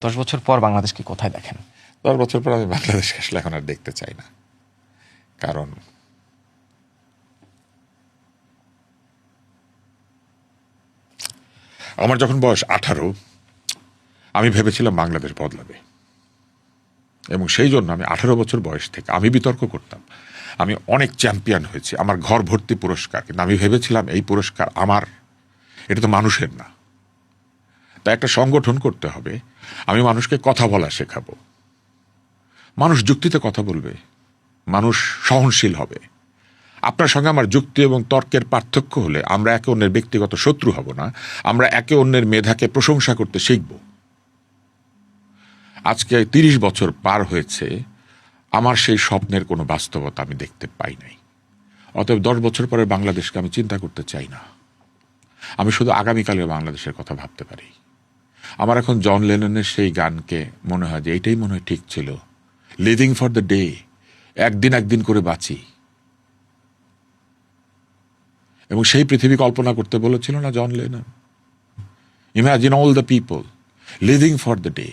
10 বছর পর বাংলাদেশকে কোথায় দেখেন? 10 বছর পর আমি বাংলাদেশকে আসলে এখন আর দেখতে চাই না। কারণ আমার যখন বয়স 18 আমি ভেবেছিলাম বাংলাদেশ বদলাবে, এবং সেই জন্য আমি 18 বছর বয়স থেকে আমি বিতর্ক করতাম। আমি অনেক চ্যাম্পিয়ন হয়েছি, আমার ঘর ভর্তি পুরস্কার, কিন্তু আমি ভেবেছিলাম এই পুরস্কার আমার, এটা তো মানুষের না। তাই একটা সংগঠন করতে হবে, আমি মানুষকে কথা বলা শেখাবো, মানুষ যুক্তিতে কথা বলবে, মানুষ সহনশীল হবে। আপনার সঙ্গে আমার যুক্তি এবং তর্কের পার্থক্য হলে আমরা একে অন্যের ব্যক্তিগত শত্রু হব না, আমরা একে অন্যের মেধাকে প্রশংসা করতে শিখব। আজকে 30 বছর পার হয়েছে, আমার সেই স্বপ্নের কোনো বাস্তবতা আমি দেখতে পাই নাই। অতএব 10 বছর পরে বাংলাদেশকে আমি চিন্তা করতে চাই না, আমি শুধু আগামীকালের বাংলাদেশের কথা ভাবতে পারি। আমার এখন জন লেননের সেই গানকে মনে হয় যে এইটাই মনে হয় ঠিক ছিল, লিভিং ফর দ্য ডে, একদিন একদিন করে বাঁচি। এবং সেই পৃথিবী কল্পনা করতে বলেছিল না John Lennon? Imagine all the people living for the day.